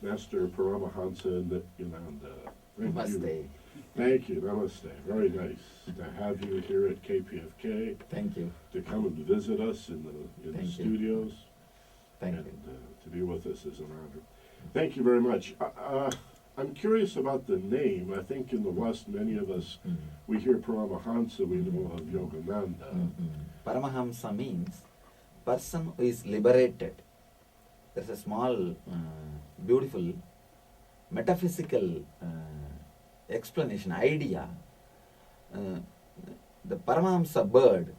Master Paramahansa Nithyananda. Namaste. Thank you. Namaste. Very nice to have you here at KPFK. Thank you. To come and visit us in the studios. Thank and, you. To be with us is an honor. Thank you very much. I'm curious about the name. I think in the West, many of us, we hear Paramahansa, we know of Yogananda. Paramahamsa means person who is liberated. There's a small, beautiful, metaphysical explanation, idea. The Paramahamsa bird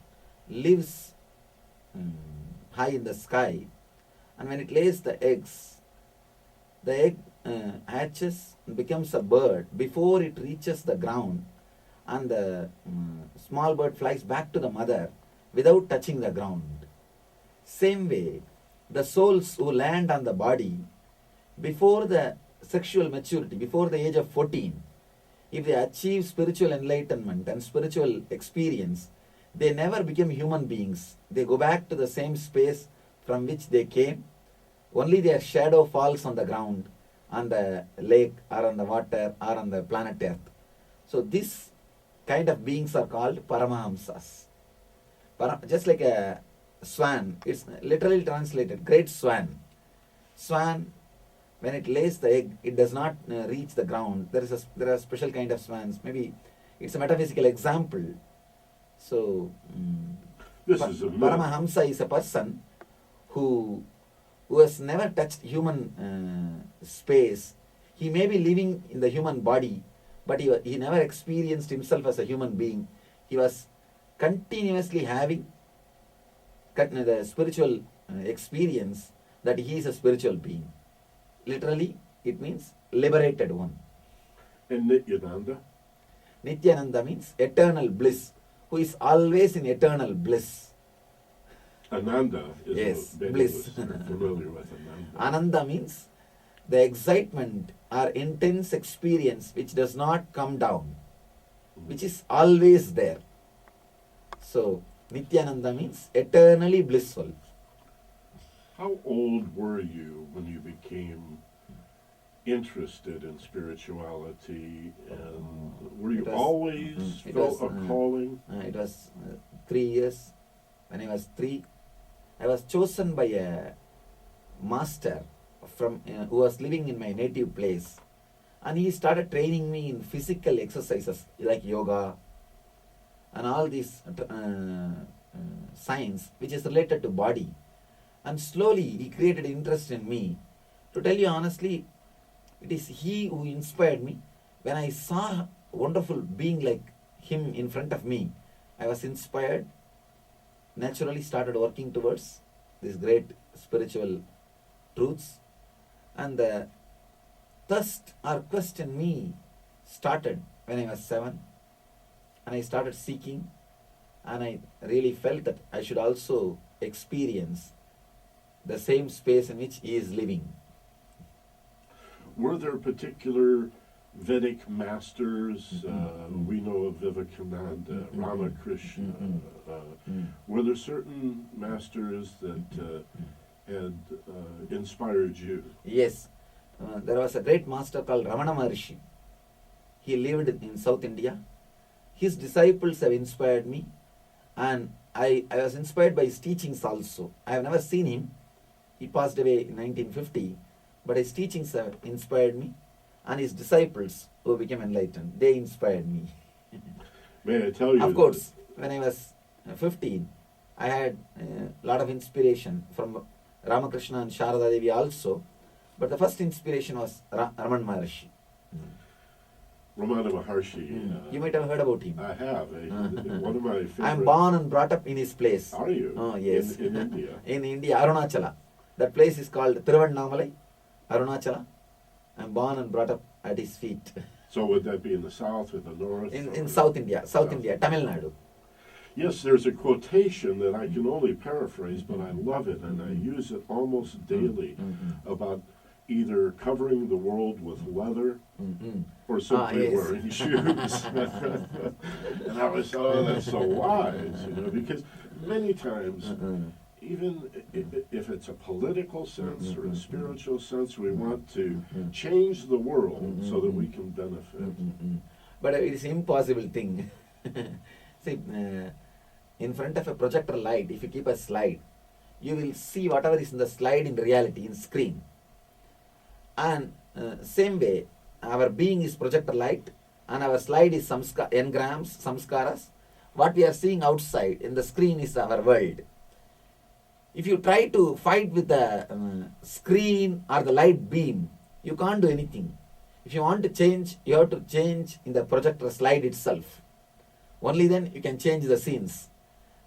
lives high in the sky, and when it lays the eggs, the egg hatches and becomes a bird before it reaches the ground, and the small bird flies back to the mother without touching the ground. Same way, the souls who land on the body before the sexual maturity, before the age of 14, if they achieve spiritual enlightenment and spiritual experience, they never become human beings. They go back to the same space from which they came. Only their shadow falls on the ground, on the lake or on the water or on the planet Earth. So this kind of beings are called Paramahamsas. Just like a swan, it's literally translated, great swan. Swan, when it lays the egg, it does not reach the ground. There are special kind of swans. Maybe it's a metaphysical example. So, Paramahamsa is a person who has never touched human space. He may be living in the human body, but he never experienced himself as a human being. He was continuously having the spiritual experience that he is a spiritual being. Literally, it means liberated one. And Nithyananda? Nithyananda means eternal bliss, who is always in eternal bliss. Ananda is bliss. Familiar with Ananda. Ananda means the excitement or intense experience which does not come down, which is always there. So, Nithyananda means eternally blissful. How old were you when you became interested in spirituality, and were you always felt a calling? It was 3 years. When I was 3, I was chosen by a master from who was living in my native place, and he started training me in physical exercises like yoga and all these science which is related to body. And slowly he created interest in me. To tell you honestly, it is he who inspired me. When I saw a wonderful being like him in front of me, I was inspired, naturally started working towards these great spiritual truths. And the thirst or quest in me started when I was 7. And I started seeking, and I really felt that I should also experience the same space in which he is living. Were there particular Vedic masters? We know of Vivekananda, Ramakrishna. Were there certain masters that had inspired you? Yes. There was a great master called Ramana Maharshi. He lived in South India. His disciples have inspired me, and I was inspired by his teachings also. I have never seen him. He passed away in 1950, but his teachings have inspired me, and his disciples who became enlightened, they inspired me. May I tell you? Of course, when I was 15, I had a lot of inspiration from Ramakrishna and Sharada Devi also, but the first inspiration was Ramana Maharshi. Ramana Maharshi. You might have heard about him. I have. One of my favorite. I am born and brought up in his place. Are you? Oh, yes. In India? In India, Arunachala. That place is called Tiruvannamalai, Arunachala. I am born and brought up at his feet. So would that be in the south or the north? In South India, Tamil Nadu. Yes, there's a quotation that I can only paraphrase, but I love it, and I use it almost daily, about either covering the world with leather or simply wearing shoes. And I was, oh, that's so wise, because many times even if it's a political sense or a spiritual sense, we want to change the world so that we can benefit. But it is impossible thing. See, in front of a projector light, if you keep a slide, you will see whatever is in the slide in reality, in screen. And same way, our being is projector light, and our slide is engrams, samskaras. What we are seeing outside in the screen is our world. If you try to fight with the screen or the light beam, you can't do anything. If you want to change, you have to change in the projector slide itself. Only then you can change the scenes.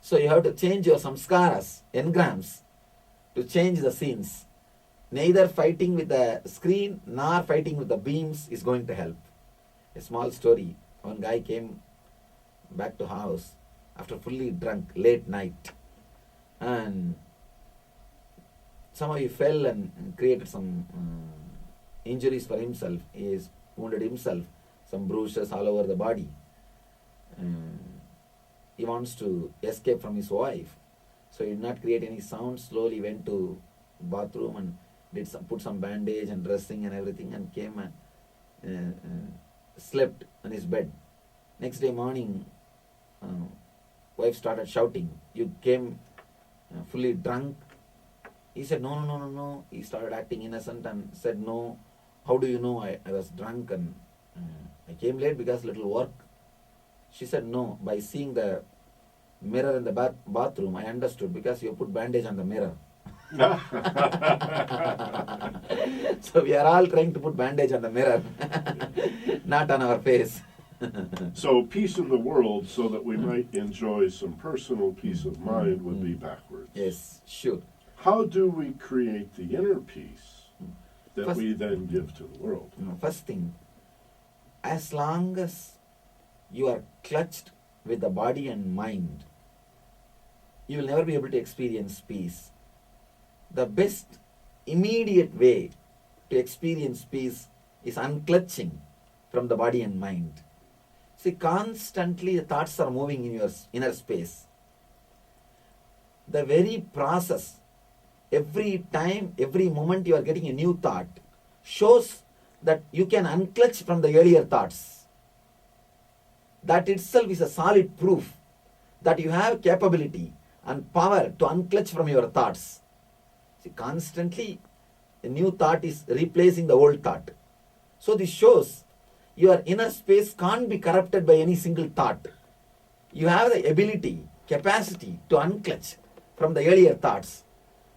So you have to change your samskaras, engrams, to change the scenes. Neither fighting with the screen nor fighting with the beams is going to help. A small story. One guy came back to house after fully drunk, late night. And somehow he fell and created some injuries for himself. He has wounded himself, some bruises all over the body. He wants to escape from his wife. So he did not create any sound, slowly went to bathroom and put some bandage and dressing and everything, and came and slept on his bed. Next day morning, wife started shouting, "You came fully drunk." He said, No. He started acting innocent and said, "No, how do you know I was drunk and I came late because little work?" She said, "No, by seeing the mirror in the bathroom, I understood, because you put bandage on the mirror." So we are all trying to put bandage on the mirror, not on our face. So peace in the world so that we might enjoy some personal peace of mind would be backwards. Yes, sure. How do we create the inner peace that we then give to the world? First thing, as long as you are clutched with the body and mind, you will never be able to experience peace. The best immediate way to experience peace is unclutching from the body and mind. See, constantly the thoughts are moving in your inner space. The very process, every time, every moment you are getting a new thought, shows that you can unclutch from the earlier thoughts. That itself is a solid proof that you have capability and power to unclutch from your thoughts. See, constantly a new thought is replacing the old thought. So this shows your inner space can't be corrupted by any single thought. You have the ability, capacity to unclutch from the earlier thoughts.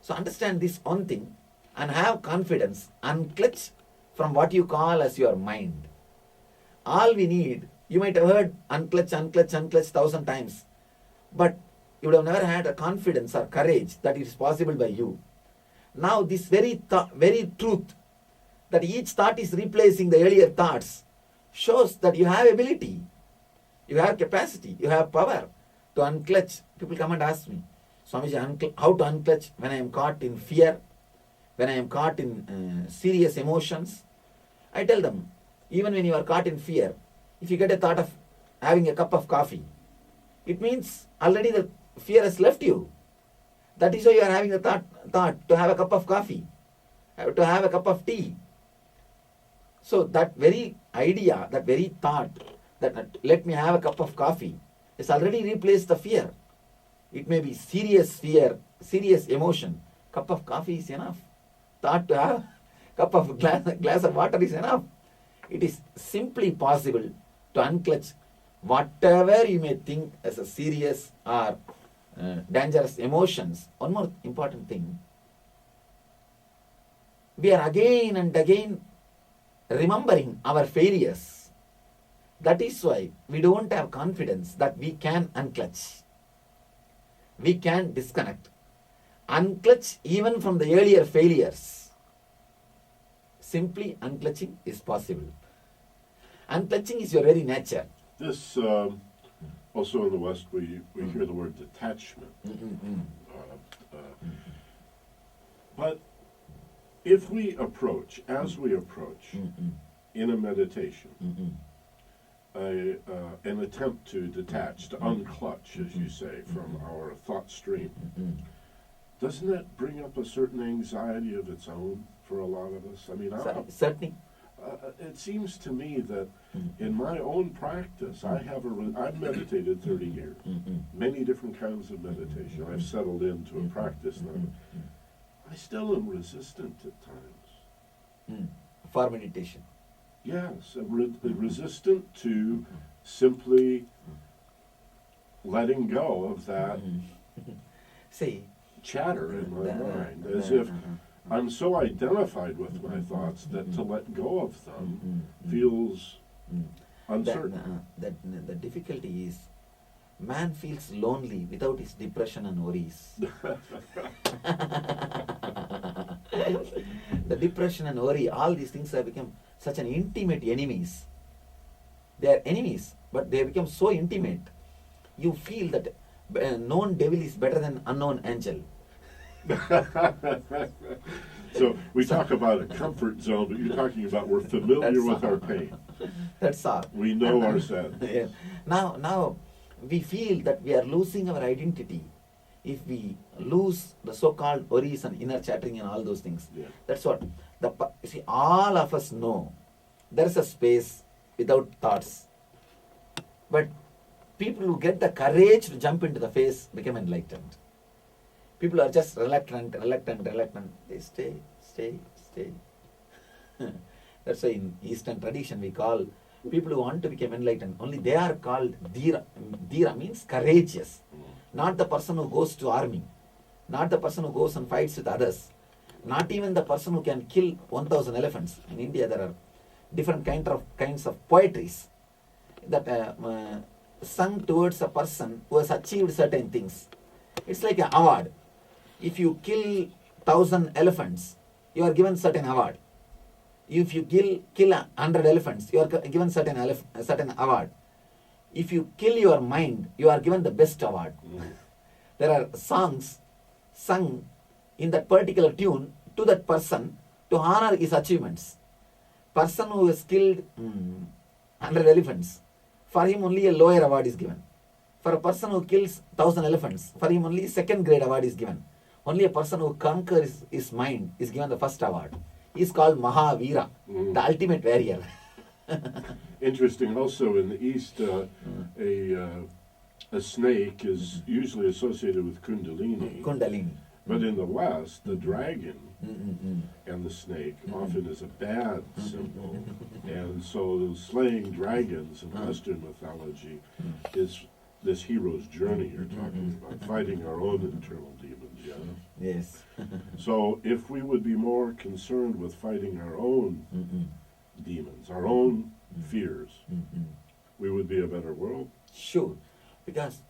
So understand this one thing and have confidence. Unclutch from what you call as your mind. All we need, you might have heard unclutch 1,000 times, but you would have never had a confidence or courage that it is possible by you. Now this very truth, that each thought is replacing the earlier thoughts, shows that you have ability, you have capacity, you have power to unclutch. People come and ask me, "Swamiji, how to unclutch when I am caught in fear, when I am caught in serious emotions?" I tell them, even when you are caught in fear, if you get a thought of having a cup of coffee, it means already the fear has left you. That is why you are having the thought to have a cup of coffee, to have a cup of tea. So that very idea, that very thought, that let me have a cup of coffee, has already replaced the fear. It may be serious fear, serious emotion. Cup of coffee is enough. Thought to have cup of glass of water is enough. It is simply possible to unclutch whatever you may think as a serious or dangerous emotions. One more important thing. We are again and again remembering our failures. That is why we don't have confidence that we can unclutch. We can disconnect. Unclutch even from the earlier failures. Simply unclutching is possible. Unclutching is your very nature. This, also in the West, we hear the word detachment. But if we approach, as we approach, in a meditation, an attempt to detach, to unclutch, as you say, from our thought stream, doesn't that bring up a certain anxiety of its own for a lot of us? I mean, Certainly. it seems to me that in my own practice, I've meditated 30 years, many different kinds of meditation. I've settled into a practice now. I still am resistant at times. For meditation. Yes, resistant to simply letting go of that See, chatter in my mind, as if I'm so identified with my thoughts that to let go of them feels uncertain. The difficulty is, man feels lonely without his depression and worries. The depression and worry, all these things have become such an intimate enemies. They are enemies, but they have become so intimate. You feel that known devil is better than unknown angel. So we talk about a comfort zone, but you're talking about we're familiar with our pain. That's all. We know our sadness. Yeah. Now we feel that we are losing our identity if we lose the so-called worries and inner chattering and all those things. Yeah. That's what you see. All of us know there is a space without thoughts, but people who get the courage to jump into the face become enlightened. People are just reluctant. They stay. That's why in Eastern tradition we call people who want to become enlightened, only they are called Dhira. Dhira means courageous. Not the person who goes to army. Not the person who goes and fights with others. Not even the person who can kill 1,000 elephants. In India there are different kinds of poetries that sung towards a person who has achieved certain things. It's like an award. If you kill 1,000 elephants, you are given certain award. If you kill 100 elephants, you are given certain award. If you kill your mind, you are given the best award. There are songs sung in that particular tune to that person to honor his achievements. Person who has killed 100 elephants, for him only a lower award is given. For a person who kills 1,000 elephants, for him only second grade award is given. Only a person who conquers his mind is given the first award. He is called Mahavira, the ultimate warrior. Interesting. Also in the East, a snake is usually associated with Kundalini. Kundalini. But in the West, the dragon and the snake often is a bad symbol. And so slaying dragons in Western mythology is this hero's journey you're talking about, fighting our own internal demons. Yeah? Yes. So if we would be more concerned with fighting our own demons, our own fears, we would be a better world. Sure. Because,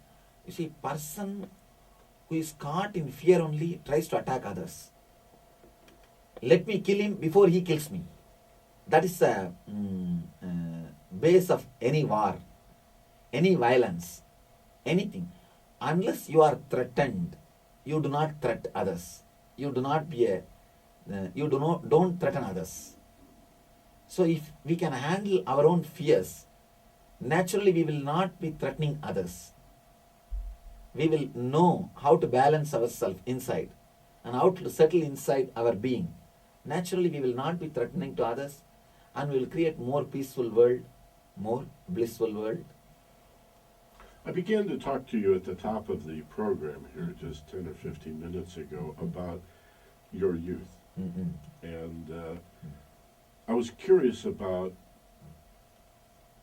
you see, person who is caught in fear only tries to attack others. Let me kill him before he kills me. That is the base of any war, any violence, anything. Unless you are threatened, you do not threaten others. You do not don't threaten others. So if we can handle our own fears, naturally we will not be threatening others. We will know how to balance ourselves inside and how to settle inside our being. Naturally we will not be threatening to others, and we will create more peaceful world, more blissful world. I began to talk to you at the top of the program here just 10 or 15 minutes ago about your youth. And I was curious about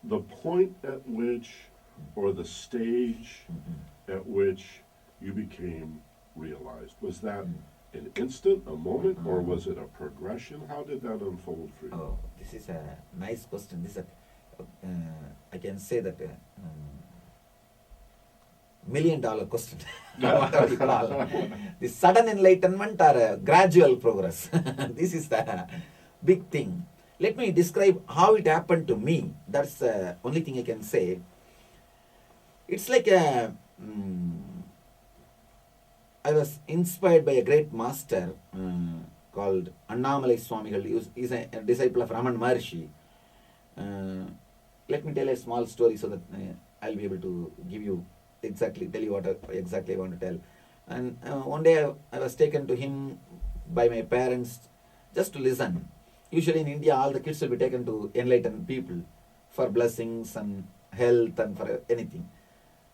the point at which, or the stage at which you became realized. Was that an instant, a moment, or was it a progression? How did that unfold for you? Oh, this is a nice question. This is I can say that $1 million question. Whatever you call. The sudden enlightenment or a gradual progress. This is the big thing. Let me describe how it happened to me. That's the only thing I can say. It's like I was inspired by a great master called Annamalai Swamigal. He is a disciple of Raman Maharshi. Let me tell a small story so that I'll be able to tell you what exactly I want to tell. And one day I was taken to him by my parents just to listen. Usually in India, all the kids will be taken to enlightened people for blessings and health and for anything.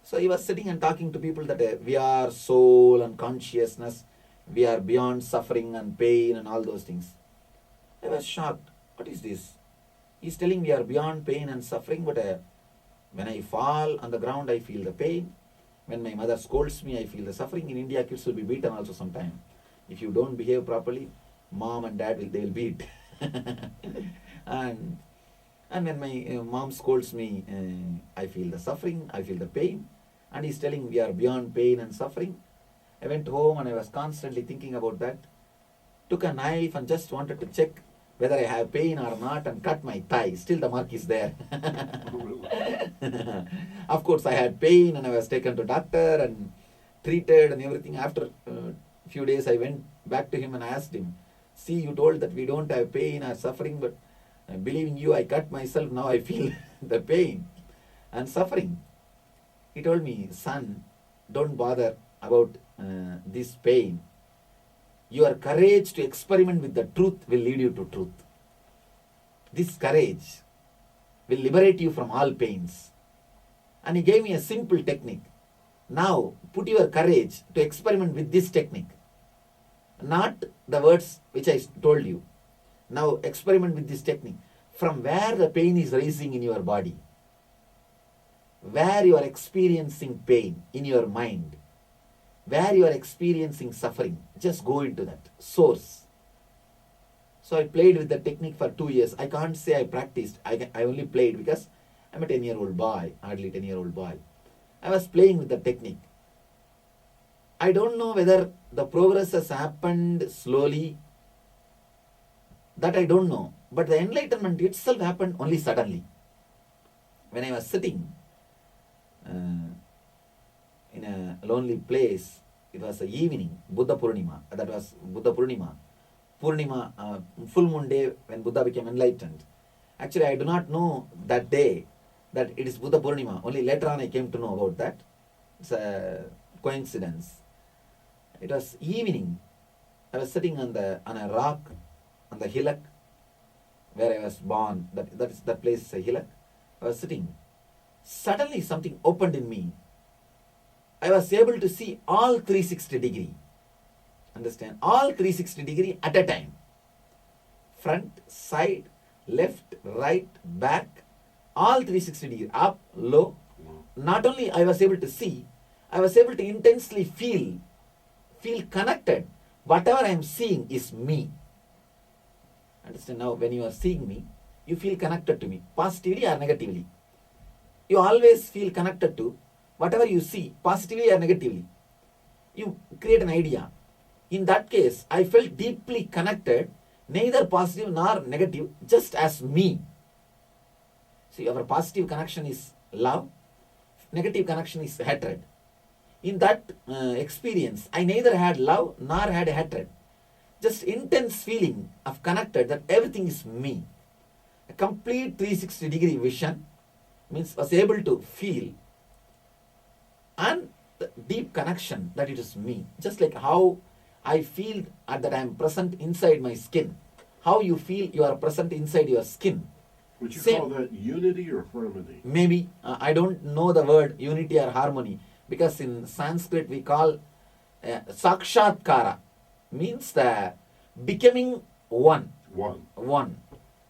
So he was sitting and talking to people that we are soul and consciousness, we are beyond suffering and pain and all those things. I was shocked. What is this? He's telling we are beyond pain and suffering, but when I fall on the ground, I feel the pain. When my mother scolds me, I feel the suffering. In India, kids will be beaten also sometime. If you don't behave properly, mom and dad they will beat. and when my mom scolds me, I feel the suffering, I feel the pain. And he's telling we are beyond pain and suffering. I went home and I was constantly thinking about that. Took a knife and just wanted to check whether I have pain or not and cut my thigh. Still the mark is there. Of course I had pain and I was taken to doctor and treated and everything. After a few days I went back to him and asked him, see, you told that we don't have pain or suffering, but believing you, I cut myself, now I feel the pain and suffering. He told me, son, don't bother about this pain. Your courage to experiment with the truth will lead you to truth. This courage will liberate you from all pains. And he gave me a simple technique. Now, put your courage to experiment with this technique. Not the words which I told you. Now, experiment with this technique. From where the pain is rising in your body, where you are experiencing pain in your mind, where you are experiencing suffering, just go into that source. So I played with the technique for 2 years. I can't say I practiced. I only played because I'm a 10-year-old boy, hardly 10-year-old boy. I was playing with the technique. I don't know whether the progress has happened slowly. That I don't know. But the enlightenment itself happened only suddenly. When I was sitting in a lonely place, it was an evening, Buddha Purnima. That was Buddha Purnima. Purnima, full moon day when Buddha became enlightened. Actually, I do not know that day that it is Buddha Purnima. Only later on I came to know about that. It's a coincidence. It was evening. I was sitting on a rock, on the hillock where I was born. That place is a hillock. I was sitting. Suddenly something opened in me. I was able to see all 360 degree. Understand? All 360 degree at a time. Front, side, left, right, back. All 360 degree. Up, low. Not only I was able to see, I was able to intensely feel connected. Whatever I am seeing is me. Understand? Now when you are seeing me, you feel connected to me, positively or negatively. You always feel connected to whatever you see, positively or negatively. You create an idea. In that case, I felt deeply connected, neither positive nor negative, just as me. See, our positive connection is love, negative connection is hatred. In that experience, I neither had love nor had hatred. Just intense feeling of connected that everything is me. A complete 360 degree vision means was able to feel and the deep connection that it is me. Just like how I feel that I am present inside my skin. How you feel you are present inside your skin. Would you call that unity or harmony? Maybe. I don't know the word unity or harmony. Because in Sanskrit we call sakshatkara. Means the becoming one. One.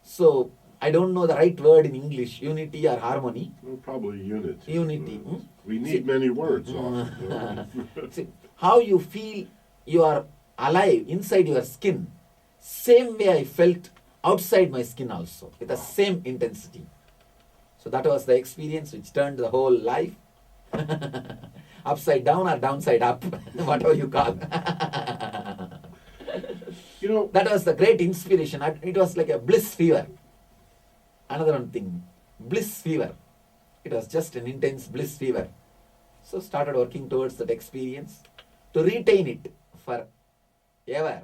So I don't know the right word in English, unity or harmony. Well, probably unity. Unity. We need many words often. See, how you feel you are alive inside your skin, same way I felt outside my skin also, with the same intensity. So that was the experience which turned the whole life upside down or downside up, whatever you call. That was the great inspiration. It was like a bliss fever. Another one thing, bliss fever. It was just an intense bliss fever. So started working towards that experience to retain it forever.